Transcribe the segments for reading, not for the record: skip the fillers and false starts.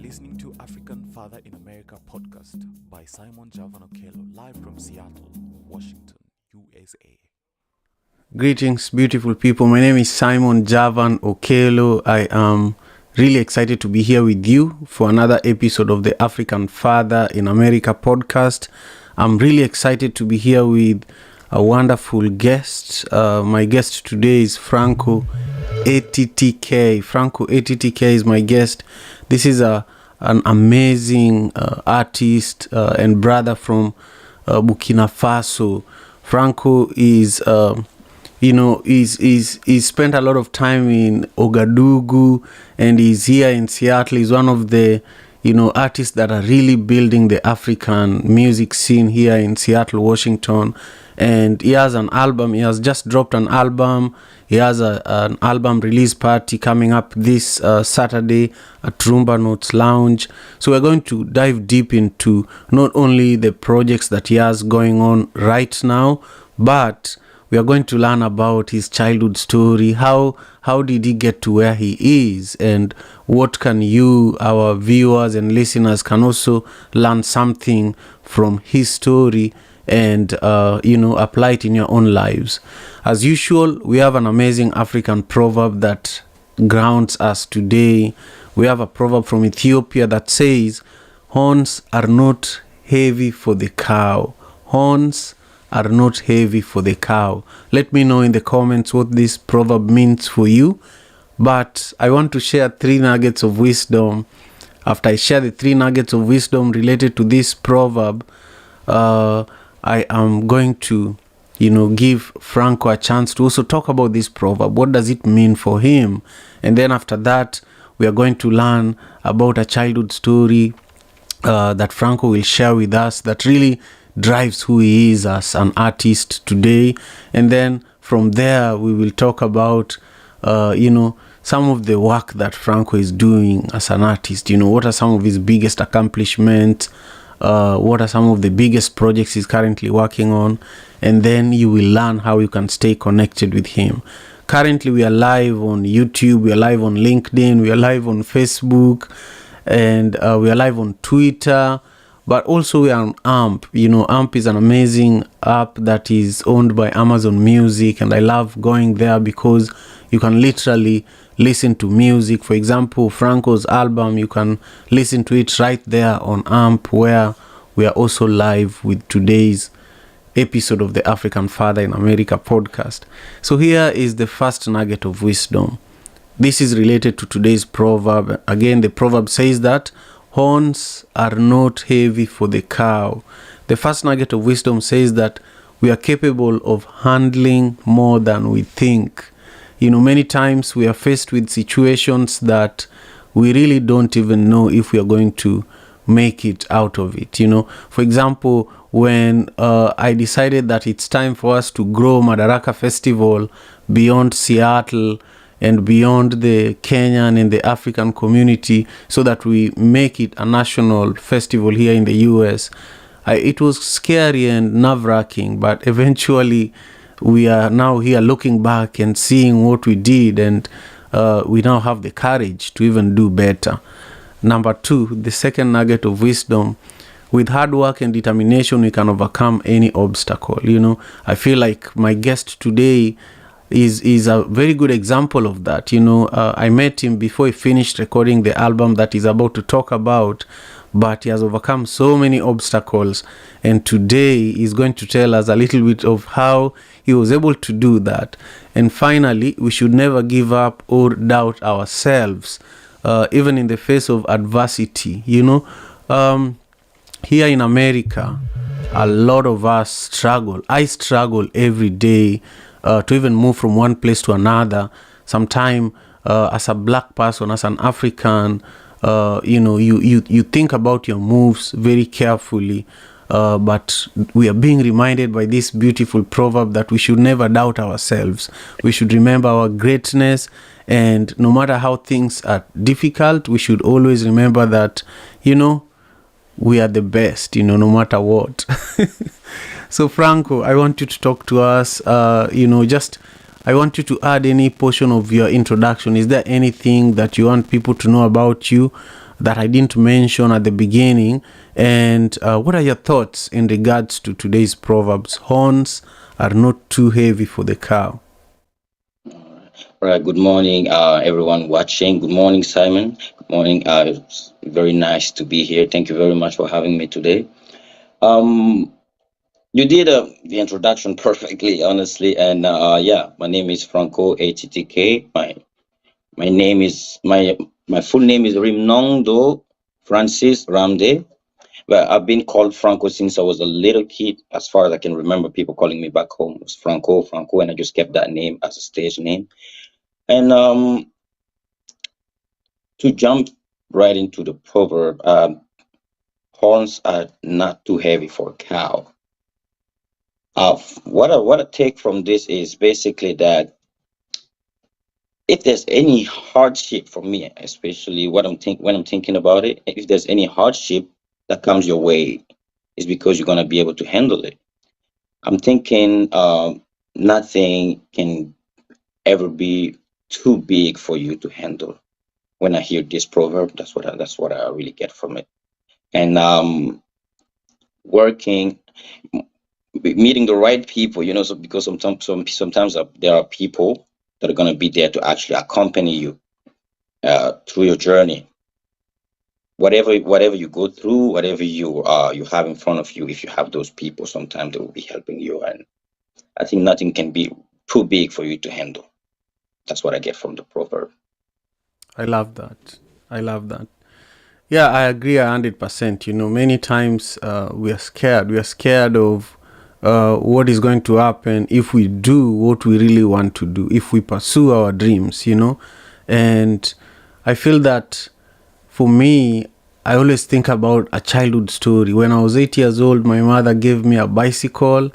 listening to African Father in America podcast by Simon Javan Okello, live from Seattle, Washington, USA. Greetings, beautiful people. My name is Simon Javan Okello. I am really excited to be here with you for another episode of the African Father in America podcast. I'm really excited to be here with a wonderful guest. My guest today is Franco ATTK. Franco ATTK is my guest. This is an amazing artist and brother from Burkina Faso. Franco is he's spent a lot of time in Ouagadougou and he's here in Seattle. He's one of the artists that are really building the African music scene here in Seattle, Washington. And he has an album. He has just dropped an album. He has an album release party coming up this Saturday at Rumba Notes Lounge. So we're going to dive deep into not only the projects that he has going on right now, but we are going to learn about his childhood story. How did he get to where he is, and what can you, our viewers and listeners, can also learn something from his story and apply it in your own lives. As usual, we have an amazing African proverb that grounds us today. We have a proverb from Ethiopia that says, "Horns are not heavy for the cow." Horns are not heavy for the cow. Let me know in the comments what this proverb means for you. But I want to share 3 nuggets of wisdom. After I share the 3 nuggets of wisdom related to this proverb, I am going to, give Franco a chance to also talk about this proverb. What does it mean for him? And then after that, we are going to learn about a childhood story that Franco will share with us that really drives who he is as an artist today. And then from there, we will talk about, some of the work that Franco is doing as an artist. What are some of his biggest accomplishments? What are some of the biggest projects he's currently working on? And then you will learn how you can stay connected with him. Currently, we are live on YouTube, we are live on LinkedIn, we are live on Facebook, and we are live on Twitter. But also we are on AMP. AMP is an amazing app that is owned by Amazon Music, and I love going there because you can literally listen to music. For example, Franco's album, you can listen to it right there on AMP, where we are also live with today's episode of the African Father in America podcast. So here is the first nugget of wisdom. This is related to today's proverb. Again, the proverb says that horns are not heavy for the cow. The first nugget of wisdom says that we are capable of handling more than we think. Many times we are faced with situations that we really don't even know if we are going to make it out of it. For example, when I decided that it's time for us to grow Madaraka Festival beyond Seattle and beyond the Kenyan and the African community, so that we make it a national festival here in the US. It was scary and nerve-wracking, but eventually we are now here looking back and seeing what we did, and we now have the courage to even do better. Number 2, the second nugget of wisdom: with hard work and determination, we can overcome any obstacle. I feel like my guest today is a very good example of that. I met him before he finished recording the album that he's about to talk about, but he has overcome so many obstacles, and today he's going to tell us a little bit of how he was able to do that. And finally, we should never give up or doubt ourselves, even in the face of adversity. Here in America, a lot of us struggle. I struggle every day to even move from one place to another. Sometimes as a black person, as an African, you think about your moves very carefully, but we are being reminded by this beautiful proverb that we should never doubt ourselves. We should remember our greatness, and no matter how things are difficult, we should always remember that we are the best, no matter what. So Franco, I want you to talk to us, I want you to add any portion of your introduction. Is there anything that you want people to know about you that I didn't mention at the beginning? And what are your thoughts in regards to today's proverbs? Horns are not too heavy for the cow. All right, good morning, everyone watching. Good morning, Simon. Good morning. It's very nice to be here. Thank you very much for having me today. Um, you did the introduction perfectly, honestly. And yeah, my name is Franco ATTK. My name is my full name is Rimnondo Francis Ramde. But I've been called Franco since I was a little kid. As far as I can remember, people calling me back home was Franco, Franco, and I just kept that name as a stage name. And to jump right into the proverb, horns are not too heavy for a cow. What I take from this is basically that if there's any hardship for me, especially when I'm thinking about it, if there's any hardship that comes your way, it's because you're gonna be able to handle it. I'm thinking nothing can ever be too big for you to handle. When I hear this proverb, that's what I really get from it. And working, meeting the right people, so because sometimes there are people that are going to be there to actually accompany you through your journey. Whatever you go through, whatever you have in front of you, if you have those people, sometimes they will be helping you. And I think nothing can be too big for you to handle. That's what I get from the proverb. I love that. I love that. Yeah, I agree 100%. Many times we are scared. We are scared of what is going to happen if we do what we really want to do, if we pursue our dreams. And I feel that for me, I always think about a childhood story. When I was 8 years old, my mother gave me a bicycle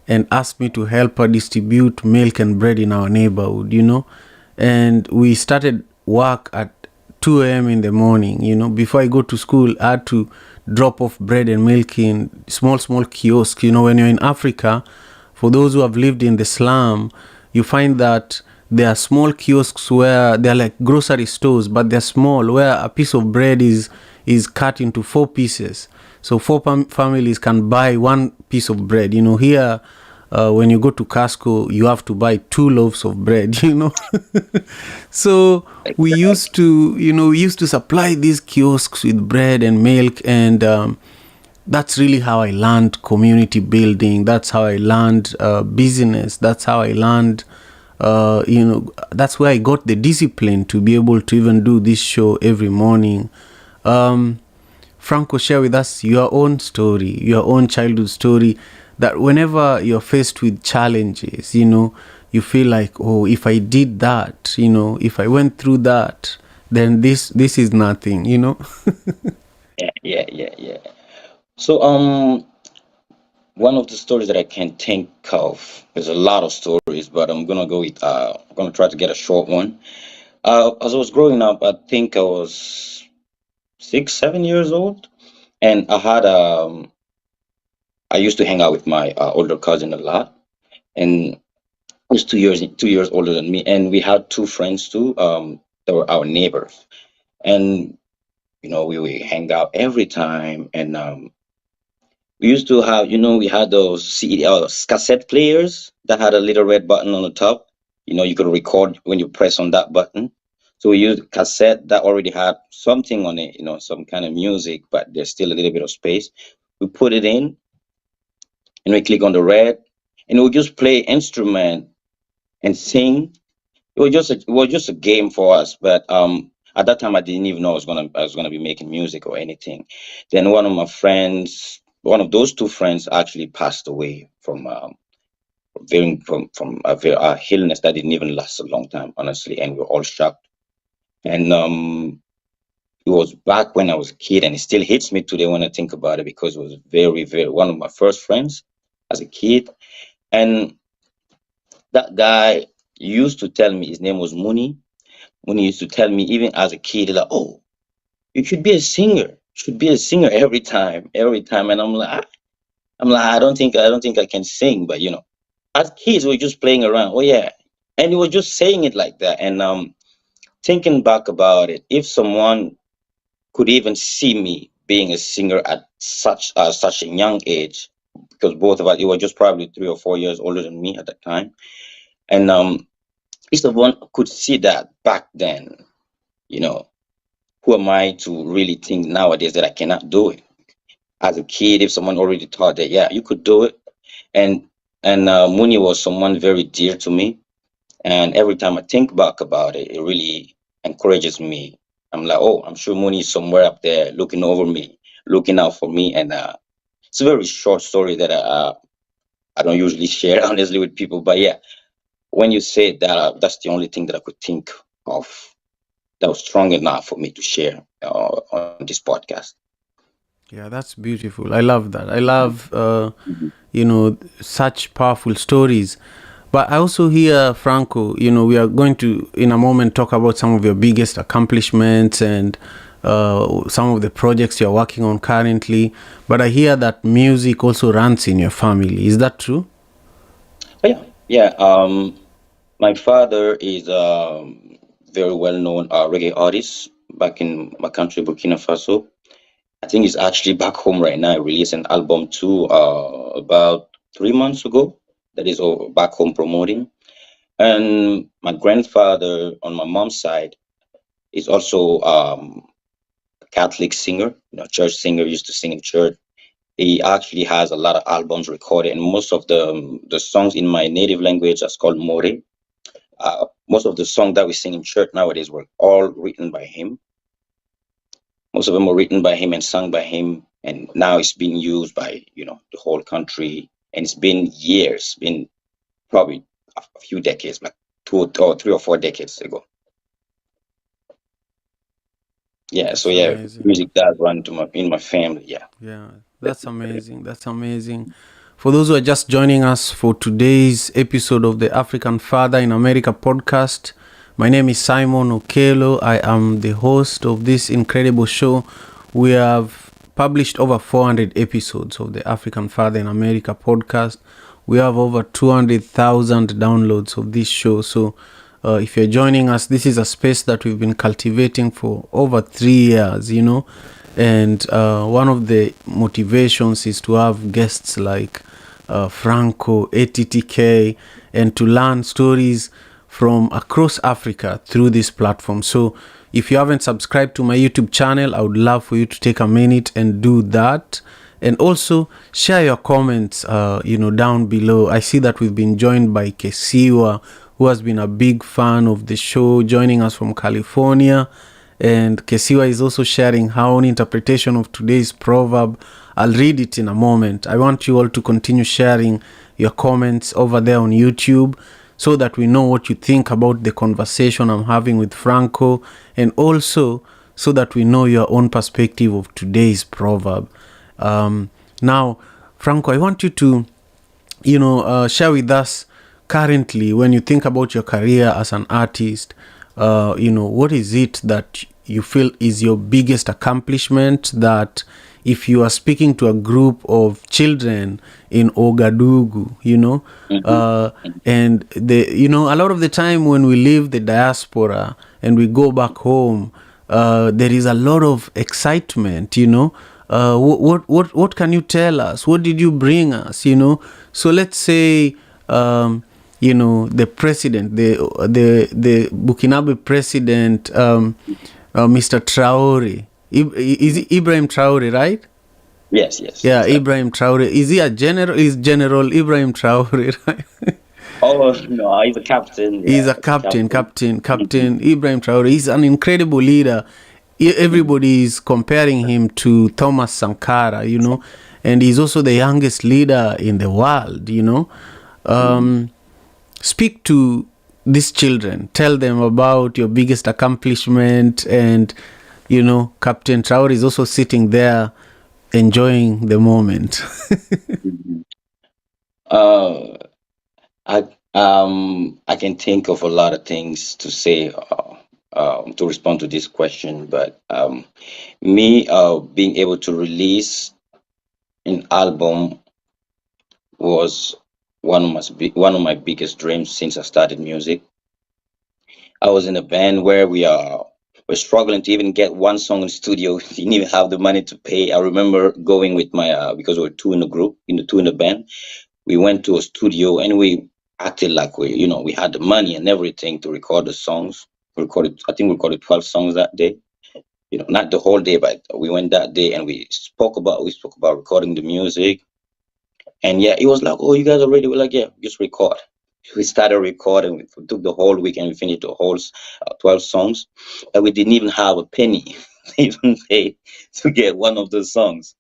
and asked me to help her distribute milk and bread in our neighborhood. And we started work at 2 a.m. in the morning. Before I go to school, I had to drop off bread and milk in small kiosks. When you're in Africa, for those who have lived in the slum, you find that there are small kiosks where they're like grocery stores, but they're small, where a piece of bread is cut into 4 pieces. So 4 families can buy 1 piece of bread. Here, when you go to Costco, you have to buy 2 loaves of bread. So we used to supply these kiosks with bread and milk, and that's really how I learned community building. That's how I learned business. That's how I learned, that's where I got the discipline to be able to even do this show every morning. Franco, share with us your own story, your own childhood story, that whenever you're faced with challenges, you feel like, oh, if I did that, if I went through that, then this is nothing. Yeah. So one of the stories that I can think of, there's a lot of stories, but I'm gonna try to get a short one. As I was growing up, I think I was 6, 7 years old, and I used to hang out with my older cousin a lot, and he's 2 years older than me, and we had 2 friends too. That were our neighbors, and we hang out every time, and we used to have, we had those cassette players that had a little red button on the top. You could record when you press on that button. So we used cassette that already had something on it, some kind of music, but there's still a little bit of space. We put it in, and we click on the red, and we just play instrument and sing. It was just a game for us, but at that time I didn't even know I was gonna be making music or anything. Then one of those 2 friends actually passed away from a illness that didn't even last a long time, honestly, and we were all shocked. And it was back when I was a kid, and it still hits me today when I think about it, because it was very, very one of my first friends as a kid. And that guy used to tell me, his name was Mooney. Mooney used to tell me, even as a kid, like, "Oh, you should be a singer. You should be a singer every time, every time." And I'm like, I don't think I can sing, but as kids, we're just playing around. Oh yeah, and he was just saying it like that. And thinking back about it, if someone could even see me being a singer at such a young age, because both of us, you were just probably 3 or 4 years older than me at that time. And each of one could see that back then. You know, who am I to really think nowadays that I cannot do it? As a kid, if someone already thought that, yeah, you could do it. And Mooney was someone very dear to me. And every time I think back about it, it really encourages me. I'm like, oh, I'm sure Mooney is somewhere up there looking over me, looking out for me. And it's a very short story that I don't usually share honestly with people. But yeah, when you say that, that's the only thing that I could think of that was strong enough for me to share on this podcast. Yeah, that's beautiful. I love that. I love, Mhm. such powerful stories. But I also hear, Franco, we are going to, in a moment, talk about some of your biggest accomplishments and some of the projects you're working on currently. But I hear that music also runs in your family. Is that true? But yeah, yeah. My father is a very well known reggae artist back in my country, Burkina Faso. I think he's actually back home right now. He released an album too about 3 months ago that is back home promoting. And my grandfather on my mom's side is also a Catholic singer, church singer, used to sing in church. He actually has a lot of albums recorded, and most of the songs in my native language that's called More. Most of the songs that we sing in church nowadays were all written by him. Most of them were written by him and sung by him, and now it's being used by the whole country. And it's been years, been probably a few decades, like 2 or 3 or 4 decades ago. Yeah, so That's yeah, amazing. music does run in my family. Yeah, Yeah, that's definitely. amazing. That's amazing. For those who are just joining us for today's episode of the African Father in America podcast, my name is Simon Okelo. I am the host of this incredible show. We have published over 400 episodes of the African Father in America podcast. We have over 200,000 downloads of this show. So if you're joining us, this is a space that we've been cultivating for over 3 years, and one of the motivations is to have guests like Franco, ATTK, and to learn stories from across Africa through this platform. So if you haven't subscribed to my YouTube channel, I would love for you to take a minute and do that. And also share your comments, down below. I see that we've been joined by Kesiwa, who has been a big fan of the show, joining us from California. And Kesiwa is also sharing her own interpretation of today's proverb. I'll read it in a moment. I want you all to continue sharing your comments over there on YouTube so that we know what you think about the conversation I'm having with Franco, and also so that we know your own perspective of today's proverb. Now, Franco, I want you to, share with us currently, when you think about your career as an artist, what is it that you feel is your biggest accomplishment, that if you are speaking to a group of children in Ouagadougou, Hmm. and a lot of the time when we leave the diaspora and we go back home, there is a lot of excitement, what can you tell us? What did you bring us, So let's say, the president, the Burkinabe president, Mr. Traore. Is it Ibrahim Traore, right? Yes, yes, Yeah, exactly. Ibrahim Traore. Is he a general? Is General Ibrahim Traore, right? Oh no, he's a captain. He's Yeah, a he's a captain, captain. captain, Mhm. captain Ibrahim Traore. He's an incredible leader. Mhm. Everybody is comparing him to Thomas Sankara, and he's also the youngest leader in the world, Mhm. Um, Speak to these children. Tell them about your biggest accomplishment, and Captain Traore is also sitting there enjoying the moment. Mhm. Uh, I can think of a lot of things to say to respond to this question, but me being able to release an album was one of my biggest dreams since I started music. I was in a band where were struggling to even get one song in the studio. Didn't even have the money to pay. I remember going with my because we were two in the group, two in the band. We went to a studio and we acted like we had the money and everything to record the songs. I think we recorded 12 songs that day. Not the whole day, but we went that day and we spoke about recording the music. And yeah, it was like, oh, you guys are ready? We're like, yeah, just record. We started recording. We took the whole week and we finished the whole 12 songs. And we didn't even have a penny to even pay to get one of the songs.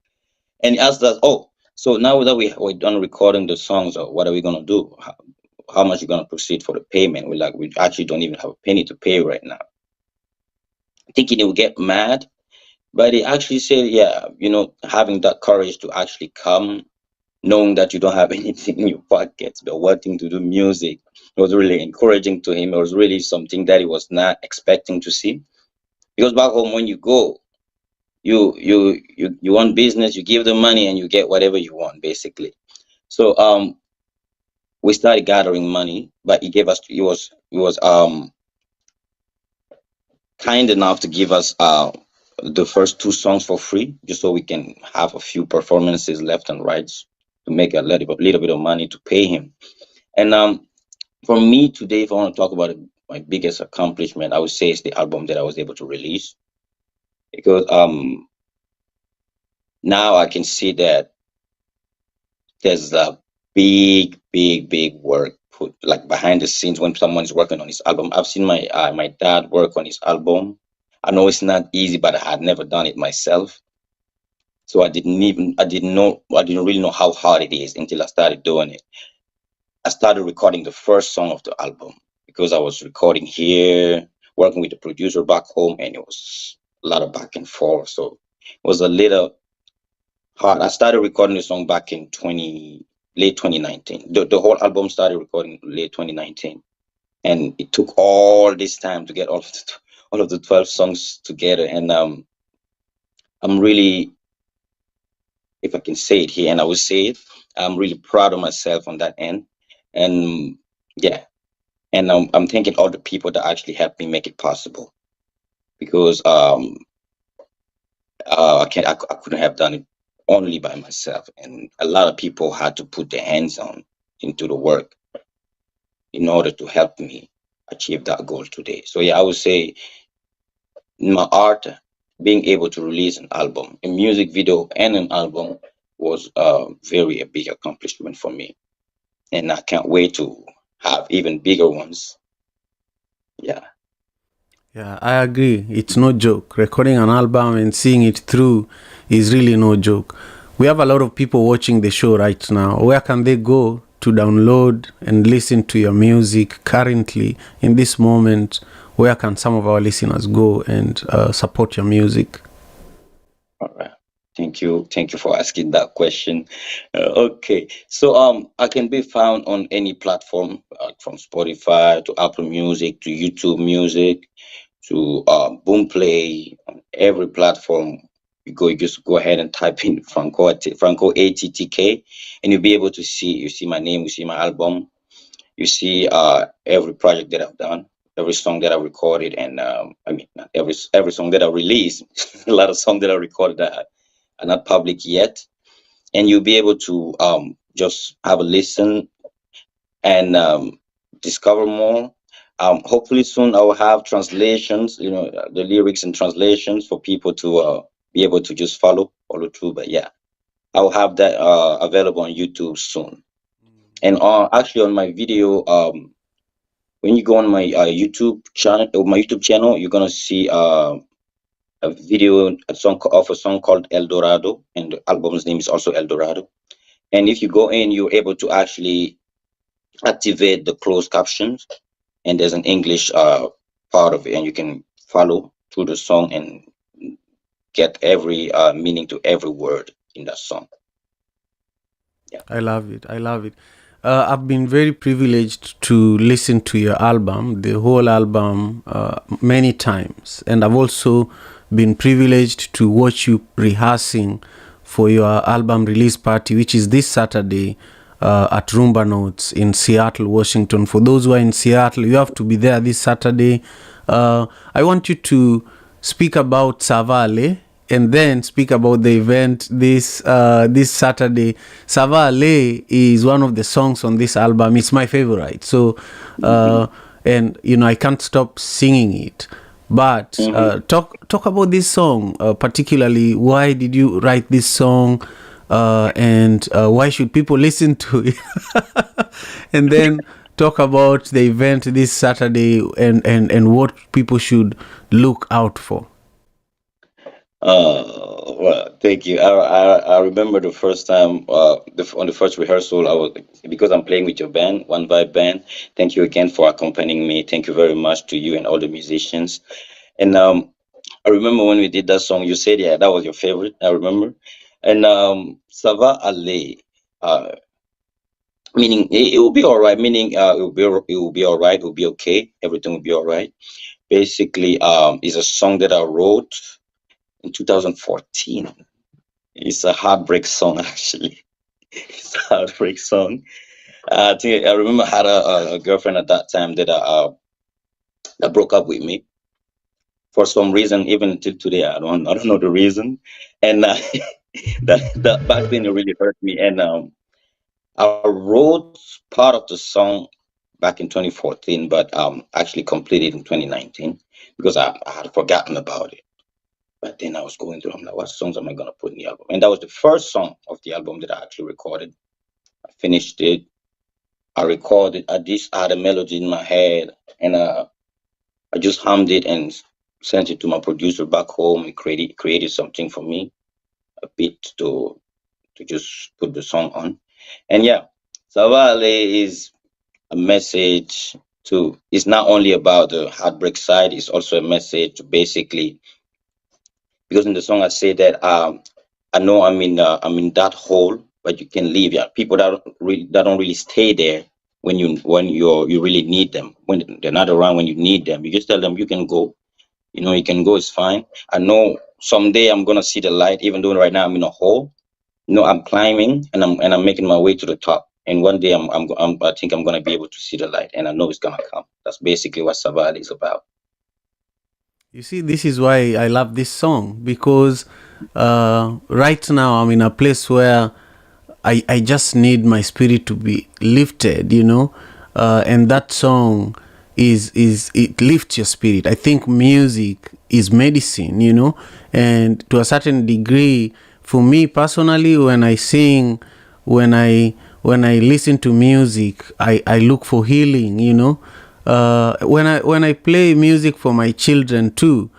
And he asked us, oh, so now that we're done recording the songs, what are we going to do? How much are you going to proceed for the payment? We're like, we actually don't even have a penny to pay right now. Thinking he would get mad. But he actually said, yeah, having that courage to actually come, knowing that you don't have anything in your pockets, but wanting to do music, it was really encouraging to him. It was really something that he was not expecting to see. Because back home, when you go, you want business, you give the money and you get whatever you want, basically. So we started gathering money, but he was kind enough to give us the first two songs for free, just so we can have a few performances left and right to make a little bit of money to pay him. And for me today, if I want to talk about my biggest accomplishment, I would say it's the album that I was able to release, because now I can see that there's a big work put like behind the scenes when someone is working on his album. I've seen my dad work on his album. I know it's not easy, but I had never done it myself. So I didn't really know how hard it is until I started doing it. I started recording the first song of the album because I was recording here, working with the producer back home, and it was a lot of back and forth. So it was a little hard. I started recording the song back in late 2019. The whole album started recording late 2019, and it took all this time to get all of the 12 songs together. And I'm really, if I can say it here, and I will say it, I'm really proud of myself on that end. And yeah, and I'm thanking all the people that actually helped me make it possible, because I couldn't have done it only by myself, and a lot of people had to put their hands into the work in order to help me achieve that goal today. So yeah, I would say my art, being able to release an album, a music video and an album, was a big accomplishment for me, and I can't wait to have even bigger ones. Yeah. Yeah, I agree. It's no joke. Recording an album and seeing it through is really no joke. We have a lot of people watching the show right now. Where can they go to download and listen to your music currently in this moment? Where can some of our listeners go and support your music? All right. Thank you for asking that question. Okay, so I can be found on any platform, from Spotify to Apple Music to YouTube Music to Boomplay. On every platform you just go ahead and type in Franco ATTK, and you'll be able to see my name, you see my album, you see every project that I've done, every song that I recorded, and not every song that I released. A lot of songs that I recorded that are not public yet, and you'll be able to just have a listen and discover more. Hopefully soon I will have translations, the lyrics and translations for people to be able to just follow through. But yeah, I will have that available on YouTube soon. And actually on my video, when you go on my YouTube channel, you're gonna see a video, a song called El Dorado, and the album's name is also El Dorado. And if you go in, you're able to actually activate the closed captions, and there's an English part of it, and you can follow through the song and get every meaning to every word in that song. Yeah. I love it. I've been very privileged to listen to your album, the whole album, many times. And I've also been privileged to watch you rehearsing for your album release party, which is this Saturday at Rumba Notes in Seattle, Washington. For those who are in Seattle, you have to be there this Saturday. I want you to speak about Savale and then speak about the event this Saturday. Savale is one of the songs on this album. It's my favorite. So, Mm-hmm. and I can't stop singing it. But Mm-hmm. talk about this song, particularly. Why did you write this song, and why should people listen to it? And then talk about the event this Saturday, and what people should look out for. Well, thank you. I remember the first time, on the first rehearsal, I was, because I'm playing with your band, One Vibe Band. Thank you again for accompanying me. Thank you very much to you and all the musicians. And I remember when we did that song, you said, yeah, that was your favorite. I remember. And Sava Ale, uh, meaning it will be all right. Meaning it will be all right. It will be okay. Everything will be all right. Basically, is a song that I wrote in 2014. It's a heartbreak song, actually. It's a heartbreak song. I remember I had a girlfriend at that time that broke up with me for some reason. Even till today, I don't know the reason. And that back then it really hurt me. And I wrote part of the song back in 2014, but actually completed in 2019 because I had forgotten about it. But then I was going through. I'm like, what songs am I gonna put in the album? And that was the first song of the album that I actually recorded. I finished it. I recorded. I had a melody in my head, and I just hummed it and sent it to my producer back home. He created something for me, a beat to just put the song on. And yeah, Savale is a message to. It's not only about the heartbreak side. It's also a message to basically, because in the song I say that I know I'm in that hole, but you can leave. Yeah, people that don't really stay there when you really need them, when they're not around when you need them. You just tell them you can go. You can go. It's fine. I know someday I'm gonna see the light, even though right now I'm in a hole. I'm climbing and I'm making my way to the top. And one day I think I'm gonna be able to see the light, and I know it's gonna come. That's basically what Savali is about. You see, this is why I love this song, because right now I'm in a place where I just need my spirit to be lifted, and that song is it lifts your spirit. I think music is medicine, and to a certain degree, for me personally, when I sing, when I listen to music, I look for healing, when I play music for my children too,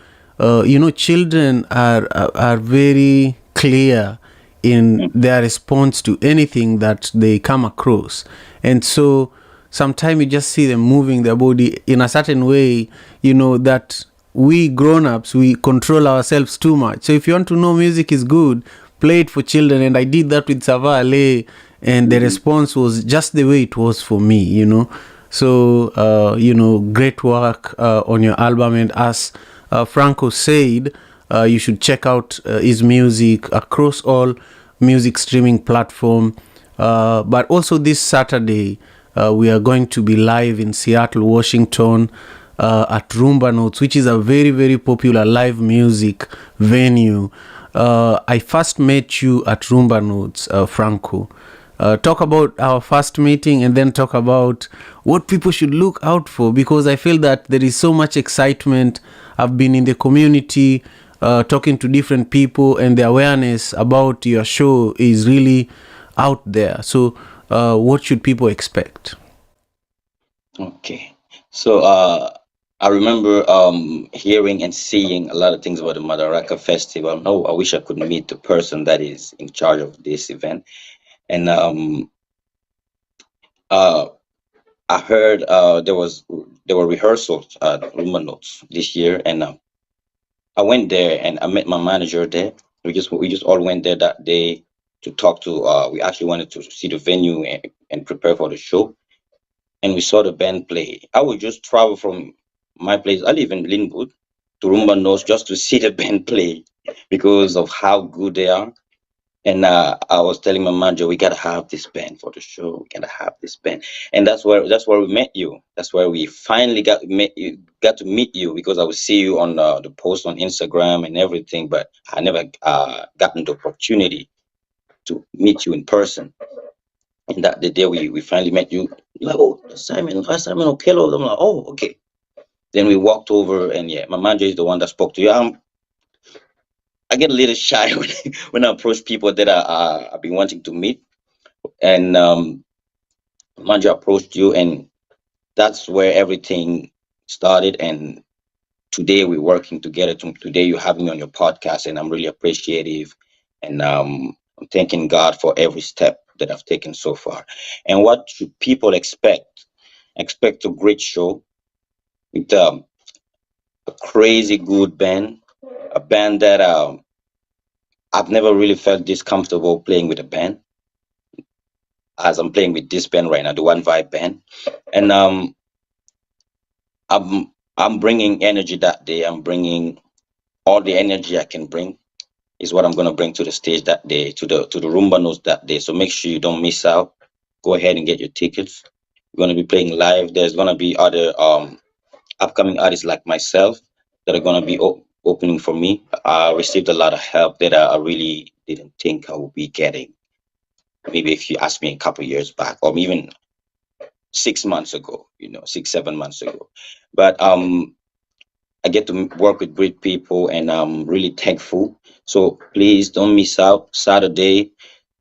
children are very clear in Mm. their response to anything that they come across, and so sometimes you just see them moving their body in a certain way, that we grown-ups, we control ourselves too much. So if you want to know music is good, play it for children. And I did that with Savale, and the Mhm. response was just the way it was for me, so great work on your album. And as Franco said, you should check out his music across all music streaming platform. But also this Saturday, we are going to be live in Seattle, Washington, at Rumba Notes, which is a very, very popular live music venue. I first met you at Rumba Notes, Franco. Talk about our first meeting, and then talk about what people should look out for, because I feel that there is so much excitement. I've been in the community talking to different people, and the awareness about your show is really out there. So what should people expect? Okay. So I remember hearing and seeing a lot of things about the Madaraka Festival. Oh, I wish I could meet the person that is in charge of this event. And uh, I heard there were rehearsals at Rumba Notes this year, and I went there and I met my manager there. We just all went there that day to talk to. We actually wanted to see the venue and prepare for the show, and we saw the band play. I would just travel from my place. I live in Linwood to Rumba Nose just to see the band play because of how good they are. And I was telling my manager, we gotta have this band for the show. We gotta have this band, and that's where we met you. That's where we finally got to meet you, because I would see you on the post on Instagram and everything, but I never gotten the opportunity to meet you in person. And that the day we finally met you, you're like, oh, Simon Okello. I'm like, oh, okay. Then we walked over, and yeah, my manager is the one that spoke to you. I get a little shy when I approach people that I've been wanting to meet, and manager approached you, and that's where everything started. And today we're working together. Today you have me on your podcast, and I'm really appreciative, and I'm thanking God for every step that I've taken so far. And what should people expect? Expect a great show with a crazy good band, a band that I've never really felt this comfortable playing with a band as I'm playing with this band right now, the One Vibe band. And I'm bringing energy that day. I'm bringing all the energy I can bring is what I'm gonna bring to the stage that day, to the Rumba Notes that day. So make sure you don't miss out. Go ahead and get your tickets. We're gonna be playing live. There's gonna be other upcoming artists like myself that are gonna be opening for me. I received a lot of help that I really didn't think I would be getting. Maybe if you asked me a couple of years back, or even 6 months ago, 6, 7 months ago. But I get to work with great people, and I'm really thankful. So please don't miss out. Saturday,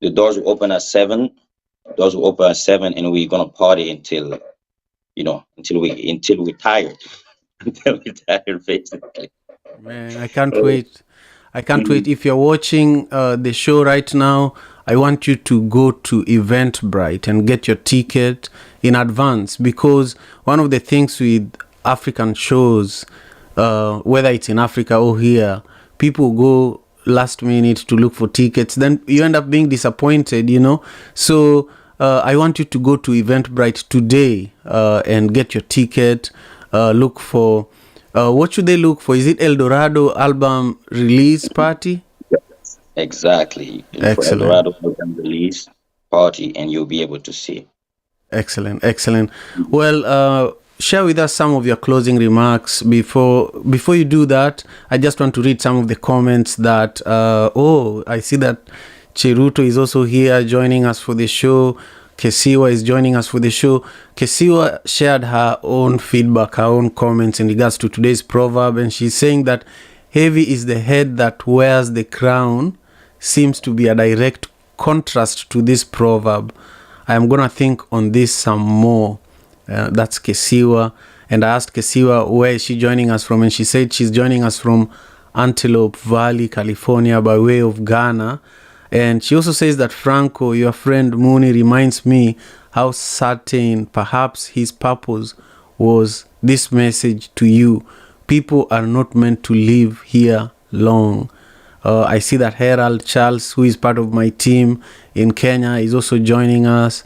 the doors will open at 7. Doors will open at 7, and we're gonna party until we're tired, until we're tired, basically. Man, I can't So, wait. I can't wait. mhm. If you're watching the show right now, I want you to go to Eventbrite and get your ticket in advance, because one of the things with African shows, whether it's in Africa or here, people go last minute to look for tickets. Then you end up being disappointed. So I want you to go to Eventbrite today and get your ticket. Look for what should they look for? Is it El Dorado album release party? Exactly. You can look for Excellent. Eldorado Program Release Party, and you'll be able to see. Excellent. Well, share with us some of your closing remarks. Before you do that, I just want to read some of the comments that. I see that Cheruto is also here joining us for the show. Kesiwa is joining us for the show. Kesiwa shared her own feedback, her own comments in regards to today's proverb, and she's saying that heavy is the head that wears the crown. Seems to be a direct contrast to this proverb. I am going to think on this some more. That's Kesiwa. And I asked Kesiwa where is she joining us from, and she said she's joining us from Antelope Valley, California, by way of Ghana. And she also says that Franco, your friend Mooney, reminds me how certain perhaps his purpose was this message to you. People are not meant to live here long. I see that Herald Charles, who is part of my team in Kenya, is also joining us.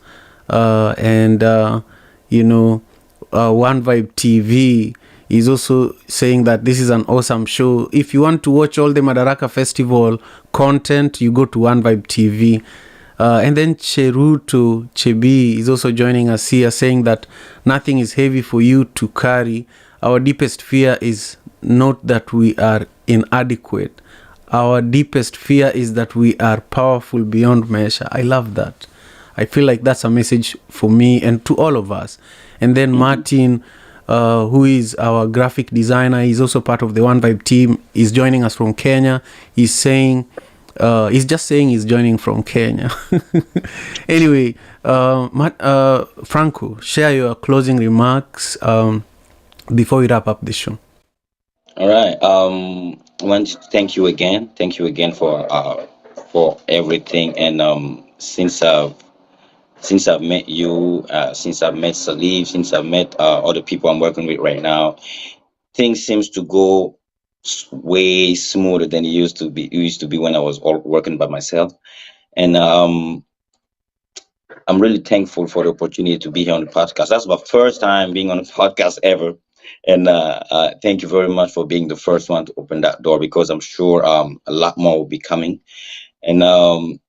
One Vibe TV is also saying that this is an awesome show. If you want to watch all the Madaraka Festival content, you go to One Vibe TV. And then Cheruto Chebi is also joining us here, saying that nothing is heavy for you to carry. Our deepest fear is not that we are inadequate. Our deepest fear is that we are powerful beyond measure. I love that. I feel like that's a message for me and to all of us. And then Martin, who is our graphic designer, he's also part of the One Vibe team, is joining us from Kenya. He's just saying he's joining from Kenya. Anyway, Franco, share your closing remarks before we wrap up the show. All right. I want to thank you again. Thank you again for everything. And since I've met you, since I've met Salif, since I've met other people I'm working with right now, things seems to go way smoother than it used to be when I was all working by myself. And I'm really thankful for the opportunity to be here on the podcast. That's my first time being on a podcast ever. And thank you very much for being the first one to open that door, because I'm sure a lot more will be coming. And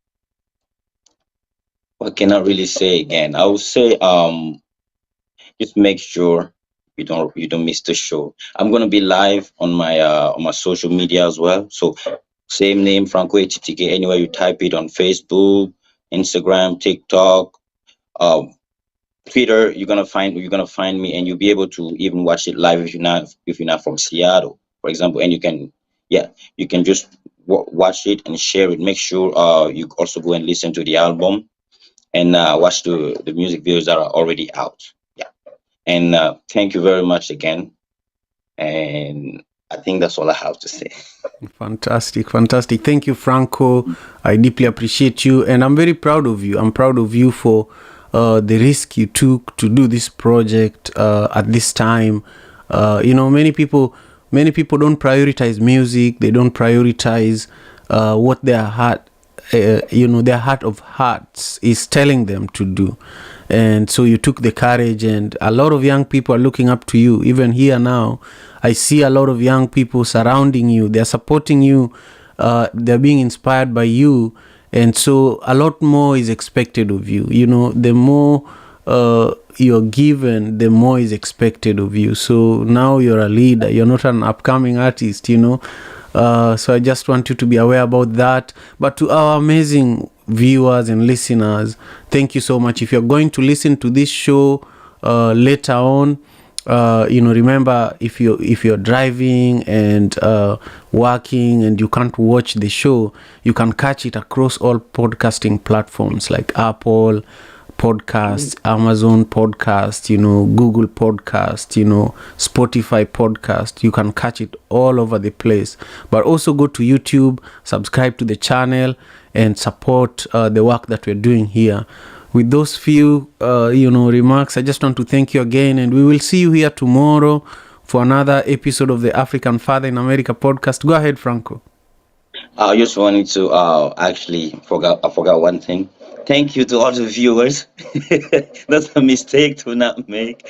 what can I really say again? I would say just make sure you don't miss the show. I'm gonna be live on my social media as well. So same name, Franco HTK. Anywhere you type it on Facebook, Instagram, TikTok, um, Twitter, you're gonna find me, and you'll be able to even watch it live if you're not from Seattle, for example. And you can just watch it and share it. Make sure you also go and listen to the album and watch the music videos that are already out. Yeah. And thank you very much again. And I think that's all I have to say. Fantastic, fantastic. Thank you, Franco. I deeply appreciate you, and I'm very proud of you. I'm proud of you for the risk you took to do this project at this time. Many people don't prioritize music. They don't prioritize what their heart of hearts is telling them to do. And so you took the courage, and a lot of young people are looking up to you. Even here now, I see a lot of young people surrounding you. They're supporting you. They're being inspired by you. And so a lot more is expected of you. The more you're given, the more is expected of you. So now you're a leader. You're not an upcoming artist. So I just want you to be aware about that. But to our amazing viewers and listeners, thank you so much. If you're going to listen to this show later on, remember, if you're driving and working and you can't watch the show, you can catch it across all podcasting platforms like Apple Podcast, Amazon Podcast, Google Podcast, Spotify Podcast. You can catch it all over the place. But also go to YouTube, subscribe to the channel, and support the work that we're doing here. With those few, remarks, I just want to thank you again, and we will see you here tomorrow for another episode of the African Father in America podcast. Go ahead, Franco. I just wanted to I forgot one thing. Thank you to all the viewers. That's a mistake to not make.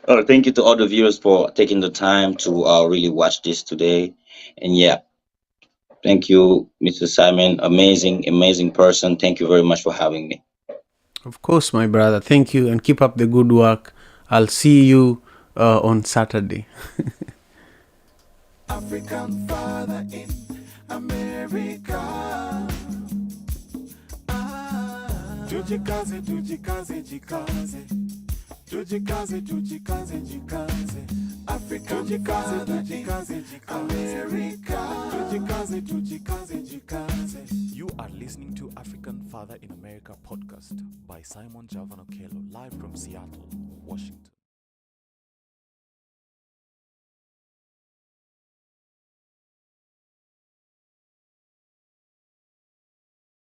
Oh, thank you to all the viewers for taking the time to really watch this today. And yeah, thank you, Mr. Simon. Amazing, amazing person. Thank you very much for having me. Of course, my brother. Thank you, and keep up the good work. I'll see you on Saturday. African Father in America. Tujikaze, tujikaze, jikaze. Tujikaze, tujikaze, jikaze. African Father in America. Tujikaze, tujikaze, jikaze. You are listening to African Father in America podcast by Simon Javanokelo, live from Seattle, Washington.